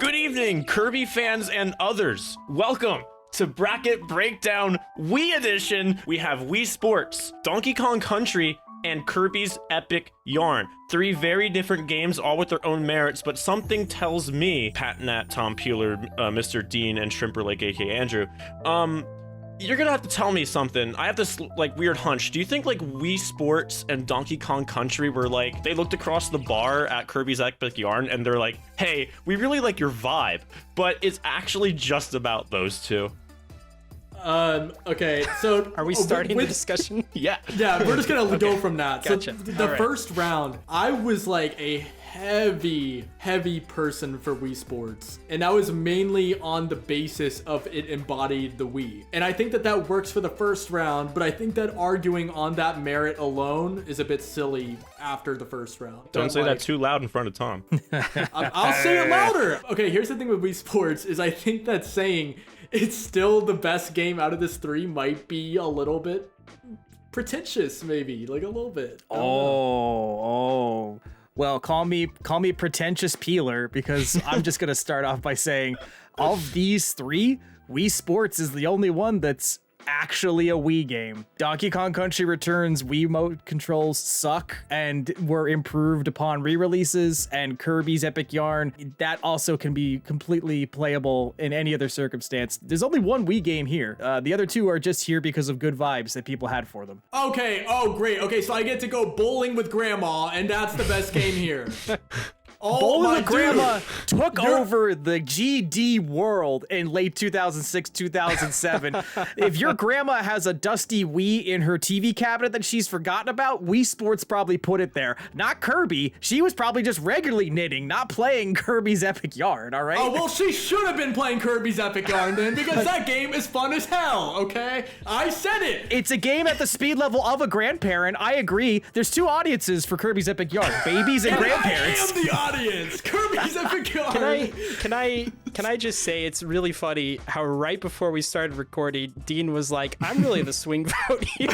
Good evening, Kirby fans and others. Welcome to Bracket Breakdown Wii Edition. We have Wii Sports, Donkey Kong Country, and Kirby's Epic Yarn. Three very different games, all with their own merits, but something tells me, Pat Nat, Tom Peeler, Mr. Dean, and Shrimper Lake, aka Andrew, you're gonna have to tell me something. I have this like weird hunch. Do you think like Wii Sports and Donkey Kong Country were like, they looked across the bar at Kirby's Epic Yarn and they're like, hey, we really like your vibe, but it's actually just about those two? Okay, so are we starting the discussion? Yeah, we're just gonna go from that. Gotcha. So the first round, I was like a heavy person for Wii Sports, and that was mainly on the basis of it embodied the Wii. And I think that works for the first round, but I think that arguing on that merit alone is a bit silly after the first round. Don't say that too loud in front of Tom. I'll say it louder. Okay, here's the thing with Wii Sports is I think that saying it's still the best game out of this three might be a little bit pretentious, maybe, like a little bit. Well, call me pretentious peeler, because I'm just gonna start off by saying, of these three, Wii Sports is the only one that's actually a Wii game. Donkey Kong Country Returns Wiimote controls suck and were improved upon re-releases, and Kirby's Epic Yarn, that also can be completely playable in any other circumstance. There's only one Wii game here. The other two are just here because of good vibes that people had for them. Okay, great. Okay, so I get to go bowling with Grandma, and that's the best game here. Bowling with Grandma took over the GD world in late 2006, 2007. If your grandma has a dusty Wii in her TV cabinet that she's forgotten about, Wii Sports probably put it there. Not Kirby. She was probably just regularly knitting, not playing Kirby's Epic Yarn, all right? Oh, well, she should have been playing Kirby's Epic Yarn then, because that game is fun as hell, okay? I said it! It's a game at the speed level of a grandparent. I agree. There's two audiences for Kirby's Epic Yarn, babies and grandparents. I am the audience. Kirby's Epic Yarn. Can I just say it's really funny how right before we started recording, Dean was like, "I'm really the swing vote here."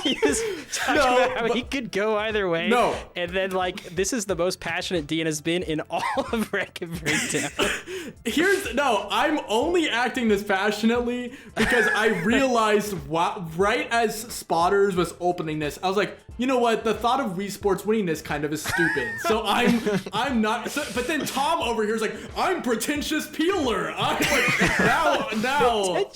He was talking about how he could go either way. No. And then like, this is the most passionate Dean has been in all of Bracket Breakdown. I'm only acting this passionately because I realized right as Spotters was opening this, I was like, you know what? The thought of Wii Sports winning this kind of is stupid. So I'm not. So, but then Tom over here is like, I'm pretentious peeler. I'm like, now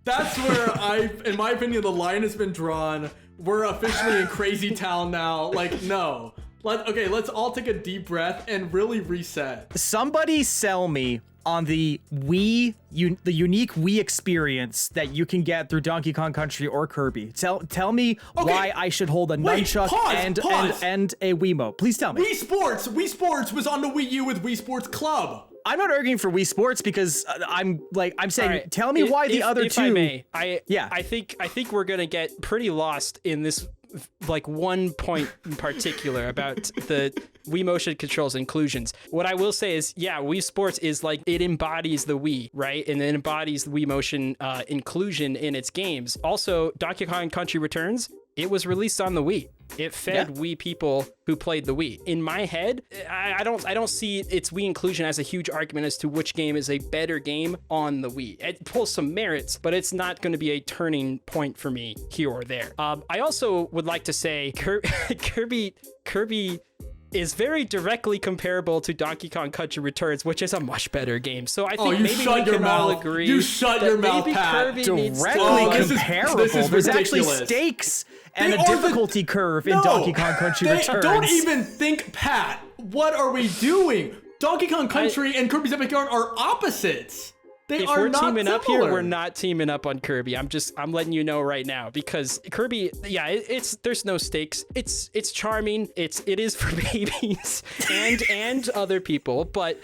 that's where in my opinion, the line has been drawn. We're officially in Crazy Town now. Like, no. Let's all take a deep breath and really reset. Somebody sell me on the Wii, the unique Wii experience that you can get through Donkey Kong Country or Kirby. Tell me why I should hold a nunchuck and a Wiimote. Please tell me. Wii Sports was on the Wii U with Wii Sports Club. I'm not arguing for Wii Sports because I'm saying, right, tell me why the other two. If I may, I think we're gonna get pretty lost in this, like, one point in particular about the Wii motion controls inclusions. What I will say is, yeah, Wii Sports is like, it embodies the Wii, right? And it embodies the Wii motion inclusion in its games. Also, Donkey Kong Country Returns, it was released on the Wii. It fed Wii people who played the Wii. In my head, I don't see its Wii inclusion as a huge argument as to which game is a better game on the Wii. It pulls some merits, but it's not going to be a turning point for me here or there. I also would like to say Kirby is very directly comparable to Donkey Kong Country Returns, which is a much better game. So I think maybe we can all agree. You shut your mouth, Pat. Directly comparable. There's actually stakes and a difficulty curve in Donkey Kong Country Returns. Don't even think, Pat. What are we doing? Donkey Kong Country and Kirby's Epic Yarn are opposites. If we're teaming up here, we're not teaming up on Kirby. I'm letting you know right now, because Kirby, there's no stakes. It's charming. It is for babies and other people, but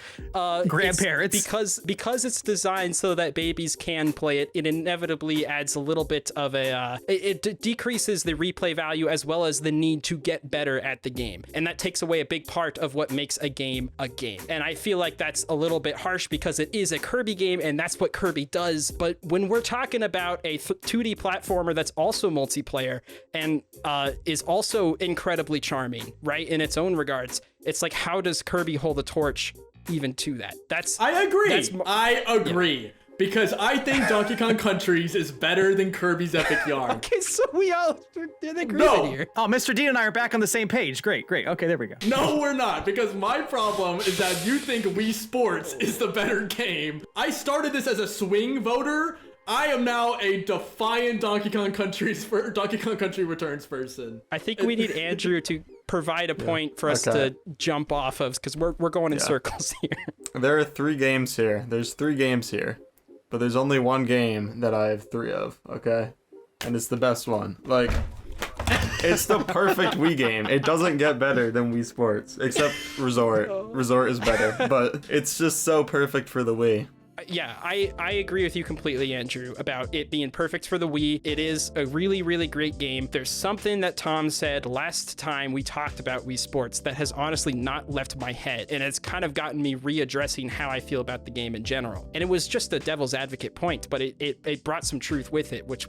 grandparents, because it's designed so that babies can play it. It inevitably adds a little bit of it decreases the replay value as well as the need to get better at the game, and that takes away a big part of what makes a game a game. And I feel like that's a little bit harsh because it is a Kirby game, and that's what Kirby does. But when we're talking about a 2D platformer that's also multiplayer and is also incredibly charming, right, in its own regards, it's like, how does Kirby hold the torch even to that. I agree. Because I think Donkey Kong Countries is better than Kirby's Epic Yarn. Okay, so we all in agreement here. Oh, Mr. Dean and I are back on the same page. Great. Okay, there we go. No, we're not, because my problem is that you think Wii Sports is the better game. I started this as a swing voter. I am now a defiant Donkey Kong Country Returns person. I think we need Andrew to provide a point for us to jump off of, because we're going in circles here. There are 3 games here. There's 3 games here. But there's only one game that I have 3 of, okay? And it's the best one. Like, it's the perfect Wii game. It doesn't get better than Wii Sports, except Resort. Resort is better, but it's just so perfect for the Wii. Yeah, I agree with you completely, Andrew, about it being perfect for the Wii. It is a really, really great game. There's something that Tom said last time we talked about Wii Sports that has honestly not left my head, and it's kind of gotten me readdressing how I feel about the game in general. And it was just a devil's advocate point, but it brought some truth with it, which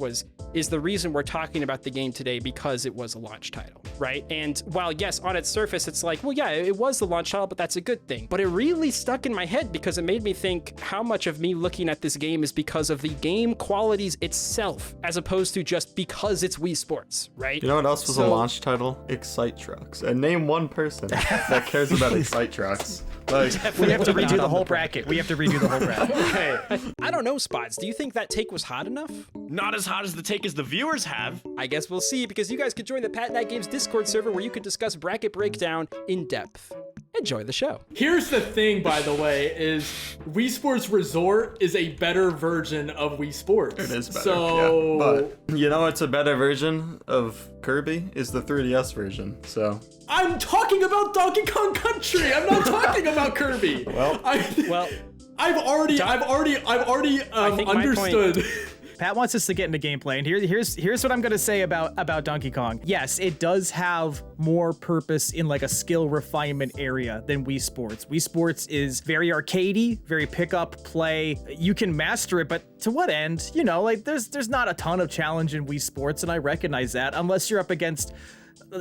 is the reason we're talking about the game today, because it was a launch title, right? And while, yes, on its surface, it's like, well, yeah, it was the launch title, but that's a good thing. But it really stuck in my head because it made me think how much of me looking at this game is because of the game qualities itself, as opposed to just because it's Wii Sports, right? You know what else was a launch title? Excite Trucks. And name one person that cares about Excite Trucks. Like, we have to redo the whole bracket. Okay. I don't know, Spots. Do you think that take was hot enough? Not as hot as the take as the viewers have. I guess we'll see, because you guys could join the Pat Night Games Discord server where you could discuss bracket breakdown in depth. Enjoy the show. Here's the thing, by the way, is Wii Sports Resort is a better version of Wii Sports. it is better, so... yeah. But, you know, it's a better version of Kirby is the 3DS version, so... I'm talking about Donkey Kong Country. I'm not talking about Kirby. Well, I've already understood. Pat wants us to get into gameplay, and here's what I'm gonna say about Donkey Kong. Yes, it does have more purpose in like a skill refinement area than Wii Sports. Wii Sports is very arcadey, very pick up, play. You can master it, but to what end? You know, like there's not a ton of challenge in Wii Sports, and I recognize that, unless you're up against.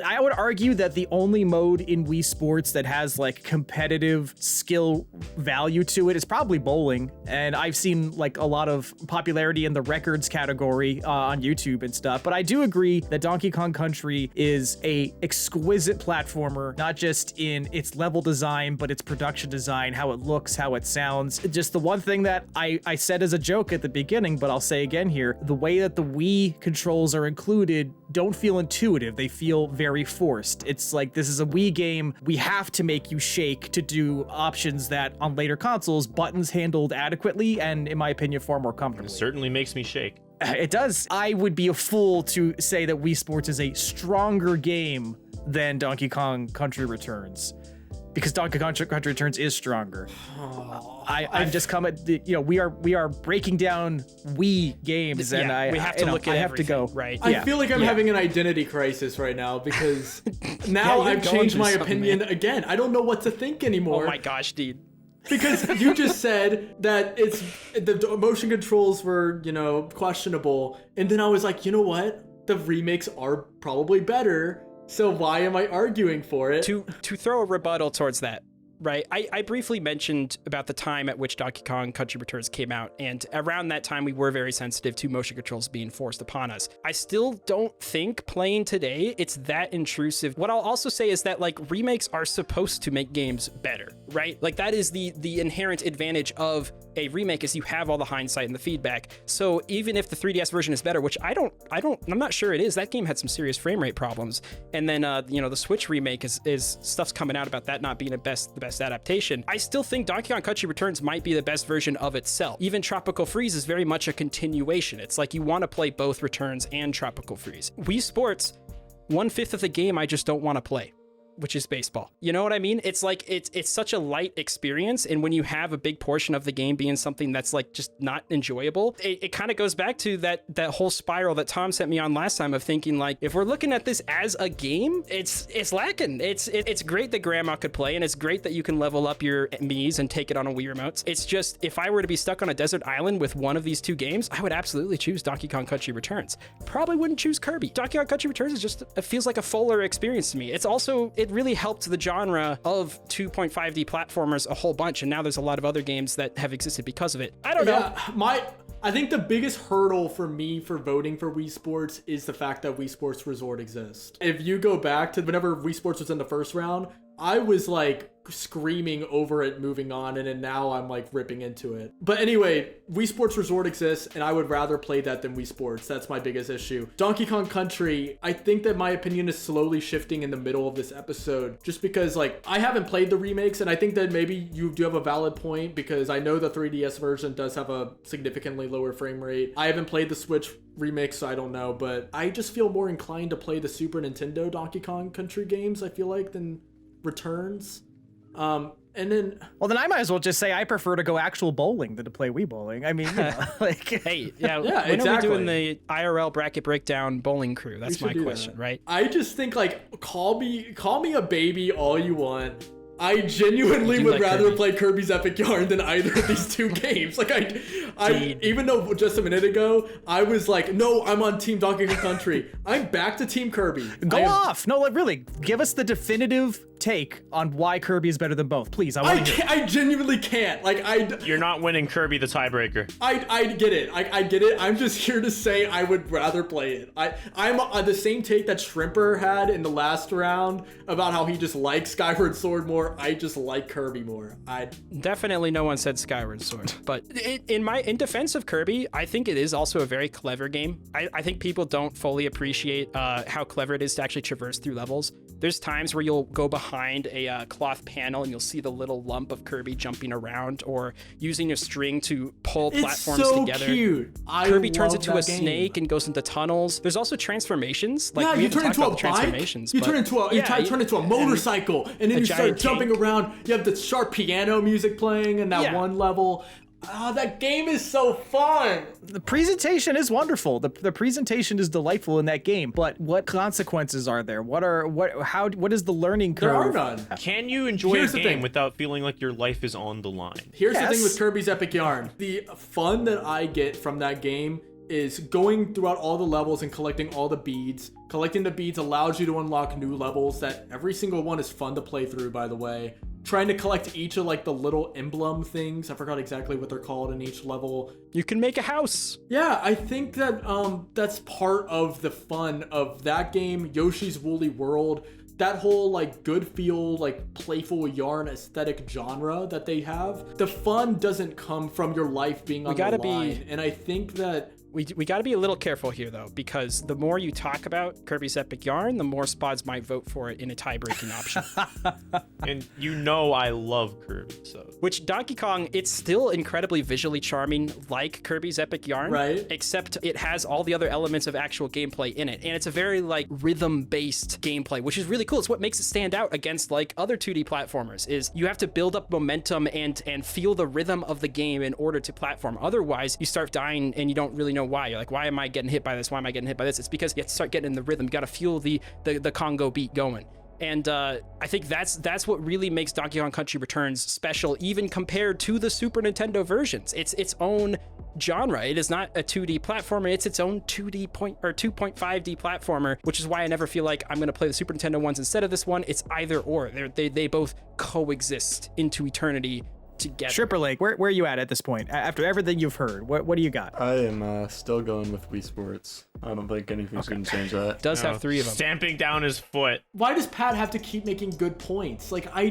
I would argue that the only mode in Wii Sports that has like competitive skill value to it is probably bowling. And I've seen like a lot of popularity in the records category on YouTube and stuff. But I do agree that Donkey Kong Country is a exquisite platformer, not just in its level design, but its production design, how it looks, how it sounds. Just the one thing that I said as a joke at the beginning, but I'll say again here, the way that the Wii controls are included don't feel intuitive. They feel very forced. It's like, this is a Wii game. We have to make you shake to do options that on later consoles, buttons handled adequately and, in my opinion, far more comfortable. It certainly makes me shake. It does. I would be a fool to say that Wii Sports is a stronger game than Donkey Kong Country Returns, because Donkey Kong Country Returns is stronger. I'm just coming. You know, we are breaking down Wii games, and we have to look at I have to go right. I feel like I'm having an identity crisis right now, because now I've changed my opinion again. I don't know what to think anymore. Oh my gosh, dude. Because you just said that the motion controls were, you know, questionable, and then I was like, you know what? The remakes are probably better. So why am I arguing for it? To throw a rebuttal towards that, right? I briefly mentioned about the time at which Donkey Kong Country Returns came out, and around that time we were very sensitive to motion controls being forced upon us. I still don't think playing today it's that intrusive. What I'll also say is that like remakes are supposed to make games better, right? Like that is the inherent advantage of a remake, is you have all the hindsight and the feedback. So even if the 3DS version is better, which I'm not sure it is, that game had some serious frame rate problems. And then you know, the Switch remake is stuff's coming out about that not being the best adaptation. I still think Donkey Kong Country Returns might be the best version of itself. Even Tropical Freeze is very much a continuation. It's like you want to play both Returns and Tropical Freeze. Wii Sports, 1/5 of the game I just don't want to play, which is baseball. You know what I mean? It's like, it's such a light experience, and when you have a big portion of the game being something that's like just not enjoyable, it kind of goes back to that whole spiral that Tom sent me on last time of thinking like, if we're looking at this as a game, it's lacking. It's great that grandma could play, and it's great that you can level up your Mii's and take it on a Wii remotes. It's just, if I were to be stuck on a desert island with one of these two games, I would absolutely choose Donkey Kong Country Returns. Probably wouldn't choose Kirby. Donkey Kong Country Returns is just, it feels like a fuller experience to me. It's also it really helped the genre of 2.5D platformers a whole bunch, and now there's a lot of other games that have existed because of it. I don't know. I think the biggest hurdle for me for voting for Wii Sports is the fact that Wii Sports Resort exists. If you go back to whenever Wii Sports was in the first round, I was like screaming over it moving on, and then now I'm like ripping into it. But anyway, Wii Sports Resort exists, and I would rather play that than Wii Sports. That's my biggest issue. Donkey Kong Country, I think that my opinion is slowly shifting in the middle of this episode, just because like I haven't played the remakes, and I think that maybe you do have a valid point, because I know the 3DS version does have a significantly lower frame rate. I haven't played the Switch remix, so I don't know, but I just feel more inclined to play the Super Nintendo Donkey Kong Country games, I feel like, than Returns. And then I might as well just say I prefer to go actual bowling than to play Wii bowling. I mean, you know, like, hey, yeah, when exactly. are we doing the IRL bracket breakdown bowling crew? That's my question, right? I just think like call me a baby all you want. I genuinely would rather play Kirby's Epic Yarn than either of these two games. Like I even though just a minute ago I was like, no, I'm on Team Donkey Kong Country. I'm back to Team Kirby. Go off. No, like really, give us the definitive take on why Kirby is better than both, please. I genuinely can't. You're not winning Kirby the tiebreaker. I get it. I get it. I'm just here to say I would rather play it. I'm the same take that Shrimper had in the last round about how he just likes Skyward Sword more. I just like Kirby more. Definitely no one said Skyward Sword, but in defense of Kirby, I think it is also a very clever game. I think people don't fully appreciate how clever it is to actually traverse through levels. There's times where you'll go behind a cloth panel and you'll see the little lump of Kirby jumping around or using a string to pull platforms together. Cute. Kirby turns into a snake and goes into tunnels. There's also transformations. Like, you turn into a bike. You turn into a motorcycle, and then you start jumping around. You have the sharp piano music playing in that one level. Oh, that game is so fun. The presentation is wonderful. The presentation is delightful in that game. But what consequences are there? What is the learning curve? There are none. Can you enjoy a game without feeling like your life is on the line? Here's the thing with Kirby's Epic Yarn. The fun that I get from that game is going throughout all the levels and collecting all the beads. Collecting the beads allows you to unlock new levels that every single one is fun to play through, by the way. Trying to collect each of like the little emblem things. I forgot exactly what they're called in each level. You can make a house. Yeah, I think that that's part of the fun of that game, Yoshi's Woolly World. That whole like good feel, like playful yarn aesthetic genre that they have. The fun doesn't come from your life being on the line. And I think that we got to be a little careful here, though, because the more you talk about Kirby's Epic Yarn, the more spots might vote for it in a tie-breaking option. And you know I love Kirby, so. Which Donkey Kong, it's still incredibly visually charming, like Kirby's Epic Yarn, right? Except it has all the other elements of actual gameplay in it, and it's a very like rhythm-based gameplay, which is really cool. It's what makes it stand out against like other 2D platformers. Is you have to build up momentum and feel the rhythm of the game in order to platform. Otherwise, you start dying and you don't really know why. You're like, why am I getting hit by this? Why am I getting hit by this? It's because you have to start getting in the rhythm. You got to feel the Congo beat going. And I think that's what really makes Donkey Kong Country Returns special, even compared to the Super Nintendo versions. It's its own genre. It is not a 2D platformer. It's its own 2.5D platformer, which is why I never feel like I'm going to play the Super Nintendo ones instead of this one. It's either or. They both coexist into eternity together. Stripper Lake, where are you at this point? After everything you've heard, what do you got? I am still going with Wii Sports. I don't think anything's going to change that. Does have three of them. Stamping down his foot. Why does Pat have to keep making good points? Like I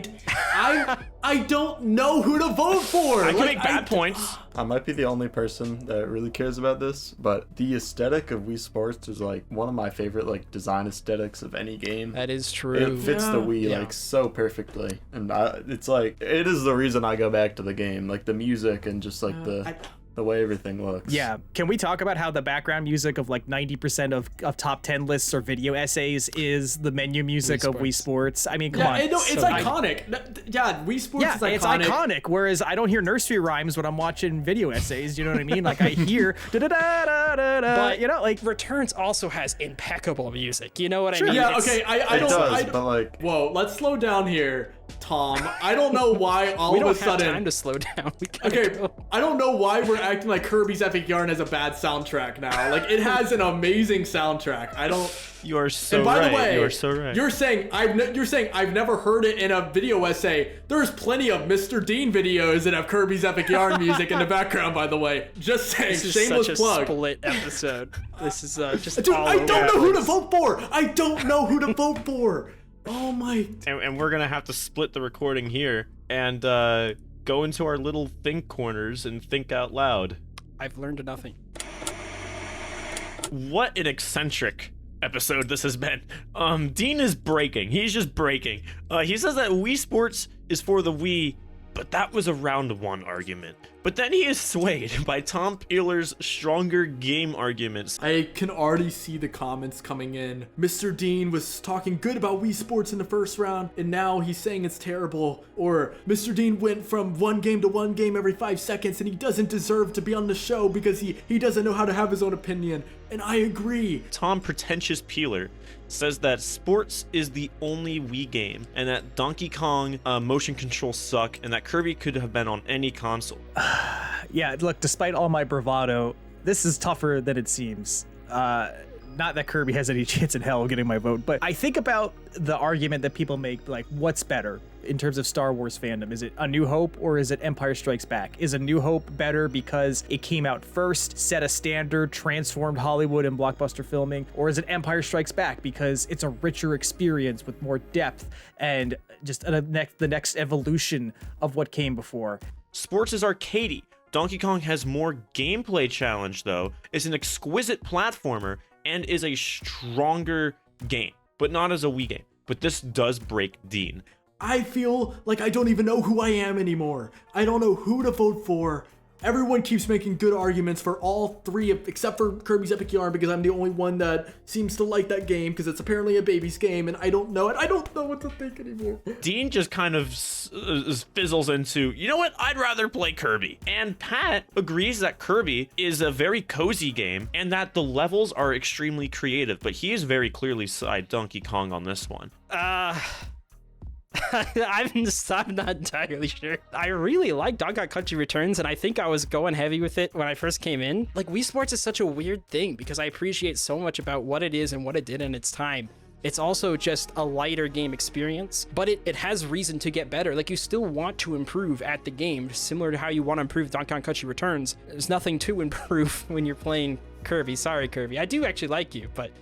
don't know who to vote for. I can make bad points. I might be the only person that really cares about this, but the aesthetic of Wii Sports is like one of my favorite like design aesthetics of any game. That is true. It fits the Wii like so perfectly, and it's like it is the reason I go back to the game, like the music and just like the way everything looks. Yeah. Can we talk about how the background music of like 90% of top 10 lists or video essays is the menu music of Wii Sports? I mean, come on. No, it's iconic. Wii Sports is iconic. It's iconic, whereas I don't hear nursery rhymes when I'm watching video essays, you know what I mean? Like I hear da-da-da-da-da-da, you know, like Returns also has impeccable music, you know what I mean? Yeah, okay, I don't... but like... Whoa, let's slow down here. Tom. I don't know why all We of a don't have sudden. time to slow down. We gotta Okay, go. I don't know why we're acting like Kirby's Epic Yarn has a bad soundtrack now. Like, it has an amazing soundtrack. I don't. You are so And by right. the way, you are so right. you're saying I've never heard it in a video essay. There's plenty of Mr. Dean videos that have Kirby's Epic Yarn music in the background. By the way, just saying, This is shameless such a plug. split episode. This is just Dude, all I over don't the know who to place. vote for. I don't know who to vote for. Oh my. and we're gonna have to split the recording here and go into our little think corners and think out loud. I've learned nothing. What an eccentric episode this has been. Dean is breaking. He's just breaking. He says that Wii Sports is for the Wii, but that was a round one argument. But then he is swayed by Tom Peeler's stronger game arguments. I can already see the comments coming in. Mr. Dean was talking good about Wii Sports in the first round, and now he's saying it's terrible. Or Mr. Dean went from one game to one game every 5 seconds, and he doesn't deserve to be on the show because he doesn't know how to have his own opinion. And I agree. Tom Pretentious Peeler says that sports is the only Wii game, and that Donkey Kong motion controls suck, and that Kirby could have been on any console. Yeah, look, despite all my bravado, this is tougher than it seems. Not that Kirby has any chance in hell of getting my vote, but I think about the argument that people make, like, what's better in terms of Star Wars fandom? Is it A New Hope or is it Empire Strikes Back? Is A New Hope better because it came out first, set a standard, transformed Hollywood and blockbuster filming? Or is it Empire Strikes Back because it's a richer experience with more depth and just the next evolution of what came before? Sports is arcadey. Donkey Kong has more gameplay challenge, though, is an exquisite platformer, and is a stronger game, but not as a Wii game. But this does break Dean. I feel like I don't even know who I am anymore. I don't know who to vote for. Everyone keeps making good arguments for all three, except for Kirby's Epic Yarn, because I'm the only one that seems to like that game, because it's apparently a baby's game, and I don't know it. I don't know what to think anymore. Dean just kind of fizzles into, you know what, I'd rather play Kirby. And Pat agrees that Kirby is a very cozy game, and that the levels are extremely creative, but he is very clearly side Donkey Kong on this one. I'm not entirely sure. I really like Donkey Kong Country Returns, and I think I was going heavy with it when I first came in. Like, Wii Sports is such a weird thing because I appreciate so much about what it is and what it did in its time. It's also just a lighter game experience, but it has reason to get better. Like, you still want to improve at the game, similar to how you want to improve Donkey Kong Country Returns. There's nothing to improve when you're playing Kirby. Sorry, Kirby. I do actually like you, but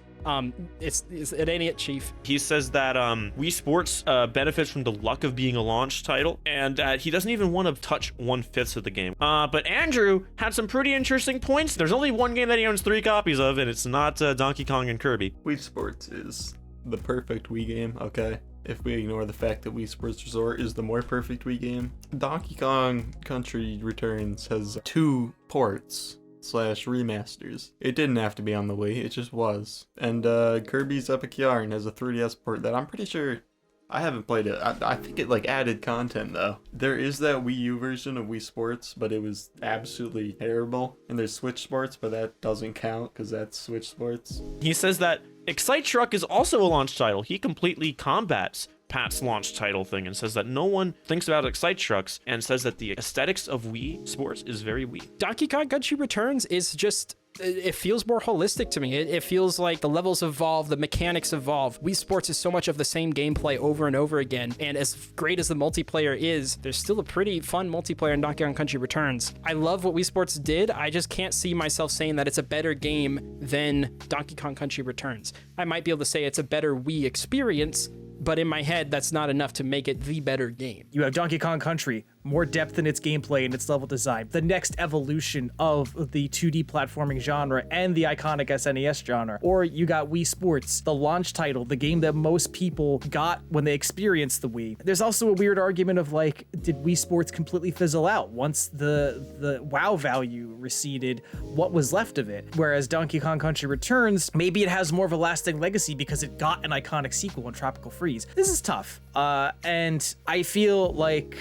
it's an idiot, Chief. He says that Wii Sports benefits from the luck of being a launch title, and he doesn't even want to touch 1/5 of the game. But Andrew had some pretty interesting points. There's only one game that he owns 3 copies of, and it's not Donkey Kong and Kirby. Wii Sports is the perfect Wii game, okay? If we ignore the fact that Wii Sports Resort is the more perfect Wii game. Donkey Kong Country Returns has 2 ports / remasters. It didn't have to be on the Wii, it just was. And Kirby's Epic Yarn has a 3DS port that I'm pretty sure I haven't played it. I think it like added content though. There is that Wii U version of Wii Sports, but it was absolutely terrible. And there's Switch Sports, but that doesn't count because that's Switch Sports. He says that Excite Truck is also a launch title. He completely combats Pat's launch title thing and says that no one thinks about Excite Trucks, and says that the aesthetics of Wii Sports is very Wii. Donkey Kong Country Returns is just, it feels more holistic to me. It feels like the levels evolve, the mechanics evolve. Wii Sports is so much of the same gameplay over and over again, and as great as the multiplayer is, there's still a pretty fun multiplayer in Donkey Kong Country Returns. I love what Wii Sports did. I just can't see myself saying that it's a better game than Donkey Kong Country Returns. I might be able to say it's a better Wii experience, but in my head, that's not enough to make it the better game. You have Donkey Kong Country, more depth in its gameplay and its level design, the next evolution of the 2D platforming genre and the iconic SNES genre. Or you got Wii Sports, the launch title, the game that most people got when they experienced the Wii. There's also a weird argument of like, did Wii Sports completely fizzle out? Once the WoW value receded, what was left of it? Whereas Donkey Kong Country Returns, maybe it has more of a lasting legacy because it got an iconic sequel in Tropical Freeze. This is tough. And I feel like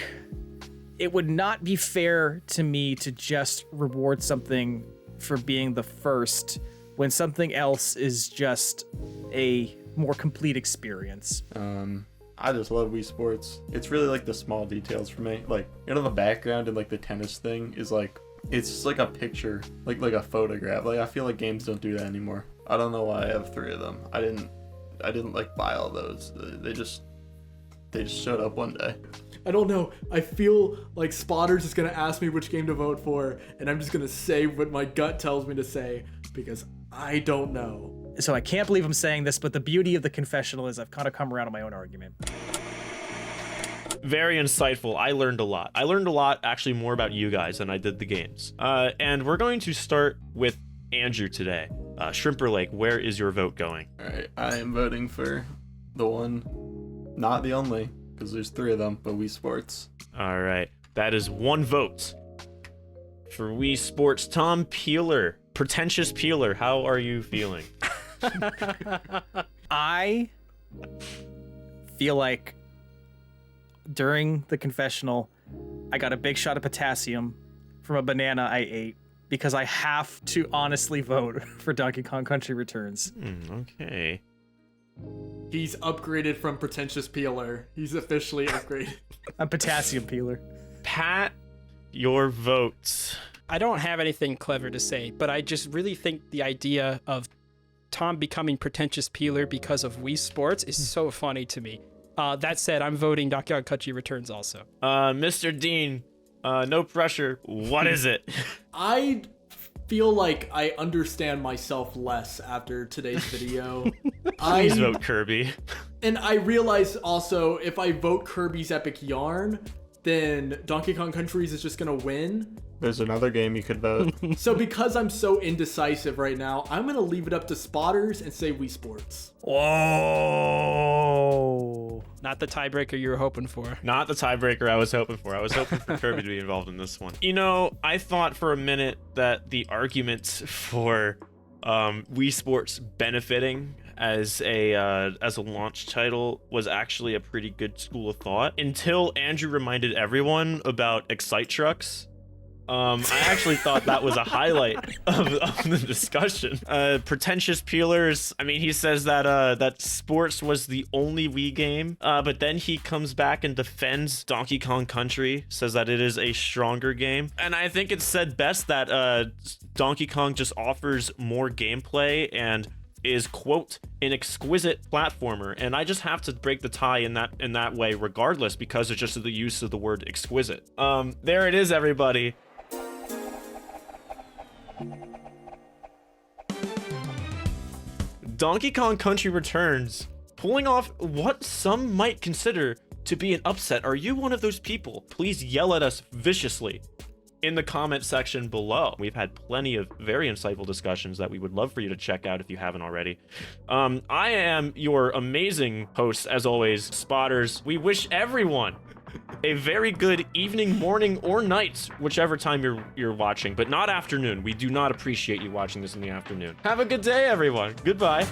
it would not be fair to me to just reward something for being the first when something else is just a more complete experience. I just love Wii Sports. It's really like the small details for me. Like, you know, the background and like the tennis thing is like, it's just like a picture, like a photograph. Like, I feel like games don't do that anymore. I don't know why I have 3 of them. I didn't like buy all those. They just showed up one day. I don't know. I feel like Spotters is gonna ask me which game to vote for, and I'm just gonna say what my gut tells me to say because I don't know. So I can't believe I'm saying this, but the beauty of the confessional is I've kind of come around on my own argument. Very insightful. I learned a lot. I learned a lot, actually, more about you guys than I did the games. And we're going to start with Andrew today. Shrimper Lake, where is your vote going? All right, I am voting for the one, not the only, because there's 3 of them, but Wii Sports. All right, that is 1 vote for Wii Sports. Tom Peeler, pretentious Peeler, how are you feeling? I feel like during the confessional, I got a big shot of potassium from a banana I ate because I have to honestly vote for Donkey Kong Country Returns. Okay. He's upgraded from pretentious peeler. He's officially upgraded. I'm potassium peeler. Pat, your votes. I don't have anything clever to say, but I just really think the idea of Tom becoming pretentious peeler because of Wii Sports is so funny to me. That said, I'm voting Donkey Kong Country Returns also. Mr. Dean, no pressure. What is it? I feel like I understand myself less after today's video. Please vote Kirby. And I realize also if I vote Kirby's Epic Yarn, then Donkey Kong Countries is just gonna win. There's another game you could vote. So because I'm so indecisive right now, I'm gonna leave it up to Spotters and say Wii Sports. Whoa. Not the tiebreaker you were hoping for. Not the tiebreaker I was hoping for. I was hoping for Kirby to be involved in this one. You know, I thought for a minute that the arguments for Wii Sports benefiting as a launch title was actually a pretty good school of thought until Andrew reminded everyone about Excite Trucks. I actually thought that was a highlight of the discussion. Pretentious Peelers, I mean, he says that that Sports was the only Wii game, but then he comes back and defends Donkey Kong Country, says that it is a stronger game. And I think it's said best that Donkey Kong just offers more gameplay and is, quote, an exquisite platformer, and I just have to break the tie in that way regardless because it's just the use of the word exquisite. There it is, everybody. Donkey Kong Country Returns, pulling off what some might consider to be an upset. Are you one of those people? Please yell at us viciously in the comment section below. We've had plenty of very insightful discussions that we would love for you to check out if you haven't already. I am your amazing host, as always, Spotters. We wish everyone a very good evening, morning, or night, whichever time you're watching, but not afternoon. We do not appreciate you watching this in the afternoon. Have a good day, everyone. Goodbye.